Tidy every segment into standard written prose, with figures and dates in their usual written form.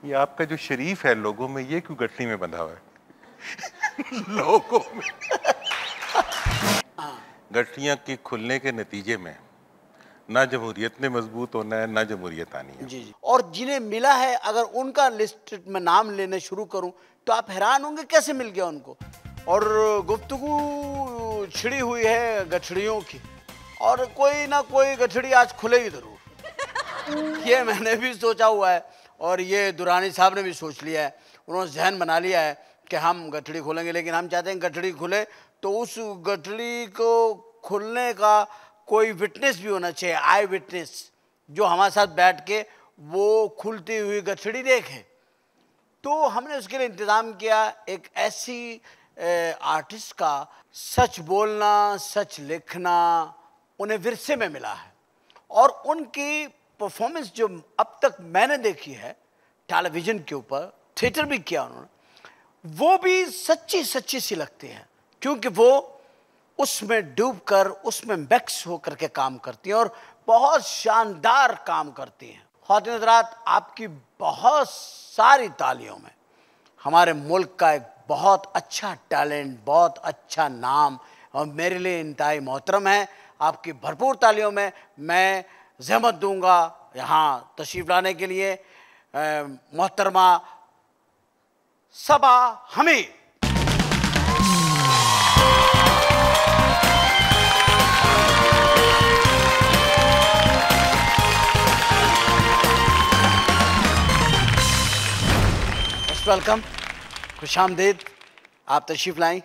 ये आपका जो शरीफ है लोगों में, ये क्यों गठरी में बंधा हुआ है? लोगों में गठरियां के खुलने के नतीजे में ना जमहूरियत ने मजबूत होना है, ना जमहूरियत आनी है। जी जी। और जिन्हें मिला है, अगर उनका लिस्ट में नाम लेने शुरू करूं तो आप हैरान होंगे कैसे मिल गया उनको। और गुफ्तगू छिड़ी हुई है गठड़ियों की, और कोई ना कोई गठड़ी आज खुलेगी जरूर। ये मैंने भी सोचा हुआ है, और ये दुरानी साहब ने भी सोच लिया है। उन्होंने जहन बना लिया है कि हम गठड़ी खोलेंगे, लेकिन हम चाहते हैं गठड़ी खुले तो उस गठड़ी को खुलने का कोई विटनेस भी होना चाहिए, आई विटनेस, जो हमारे साथ बैठ के वो खुलती हुई गठड़ी देखे। तो हमने उसके लिए इंतज़ाम किया एक ऐसी आर्टिस्ट का। सच बोलना, सच लिखना उन्हें विरसे में मिला है, और उनकी परफॉर्मेंस जो अब तक मैंने देखी है टेलीविज़न के ऊपर, थिएटर भी किया उन्होंने, वो भी सच्ची सच्ची सी लगती है, क्योंकि वो उसमें डूबकर, उसमें मिक्स होकर के काम करती हैं और बहुत शानदार काम करती हैं। ख़वातीन हज़रात, आपकी बहुत सारी तालियों में हमारे मुल्क का एक बहुत अच्छा टैलेंट, बहुत अच्छा नाम और मेरे लिए इंतहाई मोहतरम है। आपकी भरपूर तालियों में मैं ज़हमत दूंगा यहाँ तशरीफ़ लाने के लिए मोहतरमा सबा हमीद। वेलकम, खुशामदीद, आप तशरीफ़ लाई,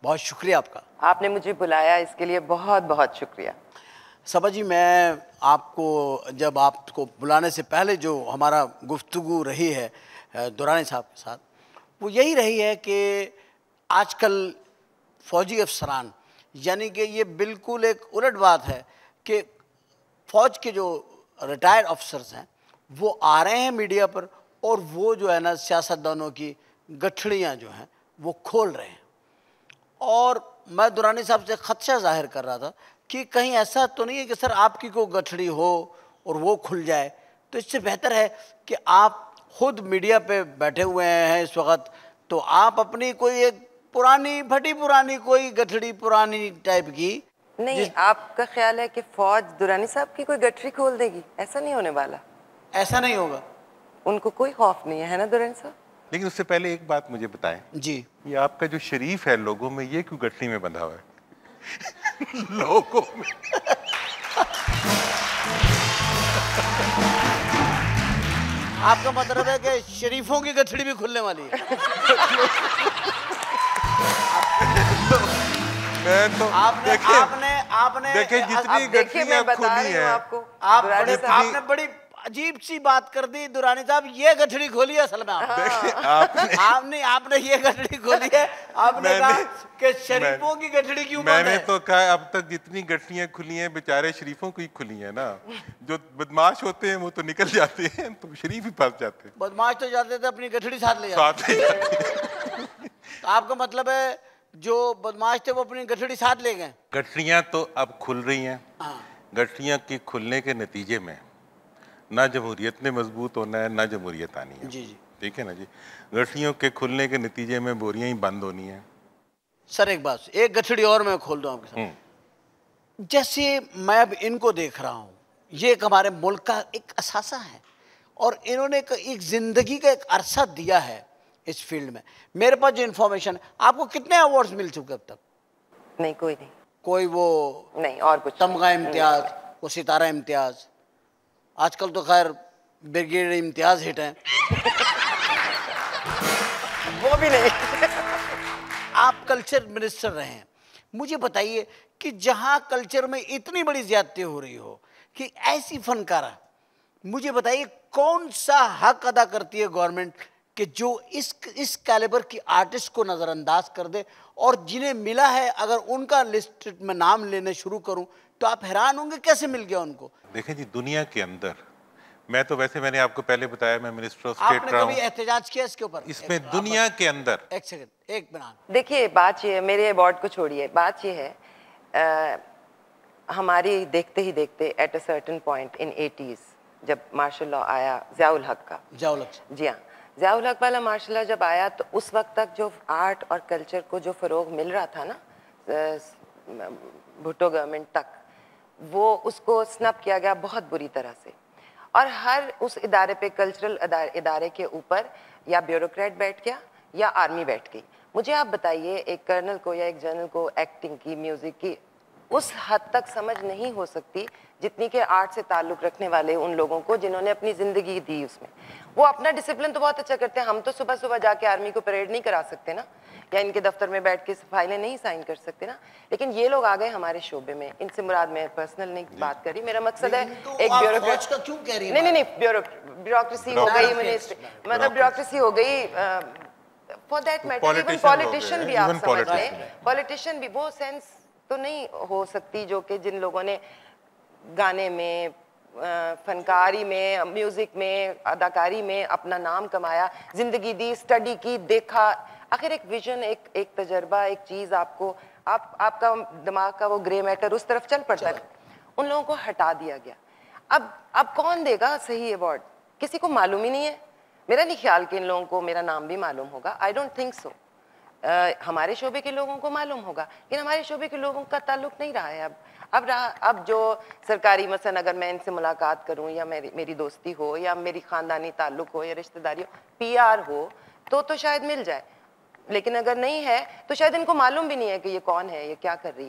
बहुत शुक्रिया आपका। आपने मुझे बुलाया, इसके लिए बहुत बहुत शुक्रिया। सबा जी, मैं आपको जब आपको बुलाने से पहले जो हमारा गुफ्तगू रही है दुरानी साहब के साथ, वो यही रही है कि आजकल फ़ौजी अफसरान, यानी कि ये बिल्कुल एक उलट बात है कि फ़ौज के जो रिटायर्ड अफसर्स हैं वो आ रहे हैं मीडिया पर, और वो जो है ना सियासतदानों की गठड़ियाँ जो हैं वो खोल रहे हैं। और मैं दुरानी साहब से खदशा जाहिर कर रहा था कि कहीं ऐसा तो नहीं है कि सर आपकी कोई गठड़ी हो और वो खुल जाए। तो इससे बेहतर है कि आप खुद मीडिया पे बैठे हुए हैं इस वक्त, तो आप अपनी कोई एक पुरानी फटी पुरानी कोई गठड़ी, पुरानी टाइप की। नहीं, आपका ख्याल है कि फौज दुरानी साहब की कोई गठरी खोल देगी? ऐसा नहीं होने वाला। ऐसा नहीं होगा, उनको कोई खौफ नहीं है ना दुरानी साहब? लेकिन उससे पहले एक बात मुझे बताएं जी, ये आपका जो शरीफ है लोगों में, ये क्यों गठरी में बंधा हुआ है? लोगों में आपका मतलब है कि शरीफों की गठड़ी भी खुलने वाली है? मैं तो आपने देखिए जितनी गठरियां खुली हैं, आपने बड़ी अजीब सी बात कर दी दुरानी साहब। ये गठड़ी खोली है असल में आपने ये गठड़ी खोली है। आपने कहा कि शरीफों की गठड़ी क्यों बंद है? मैंने तो कहा अब तक जितनी गठरियां खुली हैं बेचारे शरीफों की खुली हैं ना। जो बदमाश होते हैं वो तो निकल जाते हैं, तो शरीफ ही फंस जाते हैं। बदमाश तो जाते थे अपनी गठड़ी साथ ले जाते। तो आपका मतलब है जो बदमाश थे वो अपनी गठड़ी साथ ले गए? गठरियां तो अब खुल रही हैं। गठरियां के खुलने के नतीजे में ना जमहूरियत ने मजबूत होना है, ना जमहूरियत आनी है। जी जी, ठीक है ना जी। गठरियों के खुलने के नतीजे में बोरियां ही बंद होनी है। सर एक बात, एक गठड़ी और मैं खोल दूं आपके साथ। जैसे मैं अब इनको देख रहा हूँ, ये एक हमारे मुल्क का एक असासा है, और इन्होंने एक जिंदगी का एक अरसा दिया है इस फील्ड में। मेरे पास जो इन्फॉर्मेशन, आपको कितने अवार्ड्स मिल चुके अब तक? नहीं, कोई नहीं। कोई वो नहीं, और कुछ तमगा इम्तियाज, वो सितारा इम्तियाज, आजकल तो खैर ब्रिगेड इम्तियाज हिट है। वो भी नहीं। आप कल्चर मिनिस्टर रहे हैं, मुझे बताइए कि जहां कल्चर में इतनी बड़ी ज्यादती हो रही हो कि ऐसी फनकारा, मुझे बताइए कौन सा हक अदा करती है गवर्नमेंट कि जो इस कैलिबर की आर्टिस्ट को नज़रअंदाज कर दे, और जिन्हें मिला है अगर उनका लिस्ट में नाम लेने शुरू करूं तो आप हैरान होंगे कैसे मिल गया उनको। देखें जी, दुनिया के अंदर, मैं तो वैसे मैंने आपको पहले बताया मैं मिनिस्टर ऑफ स्टेट रहा हूं। आपने कभी एहतजाज किया इसके ऊपर? इसमें दुनिया के अंदर एक सेकंड, एक मिनट। देखिए, बात ये है, मेरे अवार्ड को छोड़िए, बात ये है हमारी देखते ही देखते at a certain point in 80s जब मार्शल लॉ आया ज़ियाउल हक का, जी हाँ, ज़ियाउल हक वाला मार्शल लॉ जब आया तो उस वक्त तक जो आर्ट और कल्चर को जो फ़रोग मिल रहा था ना भुट्टो गवर्नमेंट तक, वो उसको स्नब किया गया बहुत बुरी तरह से। और हर उस इदारे पे, कल्चरल इदारे के ऊपर या ब्यूरोक्रेट बैठ गया या आर्मी बैठ गई। मुझे आप बताइए, एक कर्नल को या एक जनरल को एक्टिंग की, म्यूज़िक की उस हद तक समझ नहीं हो सकती जितनी के आर्ट से ताल्लुक़ रखने वाले उन लोगों को जिन्होंने अपनी ज़िंदगी दी उसमें। वो अपना डिसिप्लिन तो बहुत अच्छा करते हैं। हम तो सुबह सुबह जाके आर्मी को परेड नहीं करा सकते ना, या इनके दफ्तर में बैठ के फाइलें नहीं साइन कर सकते ना, लेकिन ये लोग आ गए हमारे शोबे में। इनसे मुराद, मैं पर्सनल नहीं बात कर रही, मेरा मकसद है एक ब्यूरोक्रेट का क्यों कह रही है? नहीं, ब्यूरोक्रेसी हो गई, मतलब ब्यूरोक्रेसी हो गई, for that matter even politician भी आप समझ लें, पॉलिटिशियन भी वो सेंस तो नहीं हो सकती जो कि जिन लोगों ने गाने में, फनकारी में, म्यूजिक में, अदाकारी में अपना नाम कमाया, जिंदगी दी, स्टडी की, देखा, आखिर एक विजन, एक तजर्बा, एक चीज आपको, आपका दिमाग का वो ग्रे मैटर उस तरफ चल पड़ता है। उन लोगों को हटा दिया गया। अब कौन देगा सही अवार्ड? किसी को मालूम ही नहीं है। मेरा नहीं ख्याल कि इन लोगों को मेरा नाम भी मालूम होगा, आई डोंट थिंक सो। हमारे शोबे के लोगों को मालूम होगा, लेकिन हमारे शोबे के लोगों का ताल्लुक नहीं रहा है अब जो सरकारी, मसलन अगर मैं इनसे मुलाकात करूं या मेरी दोस्ती हो या मेरी खानदानी ताल्लुक हो या रिश्तेदारी हो, पीआर हो, तो शायद मिल जाए, लेकिन अगर नहीं है तो शायद इनको मालूम भी नहीं है कि ये कौन है, ये क्या कर रही है।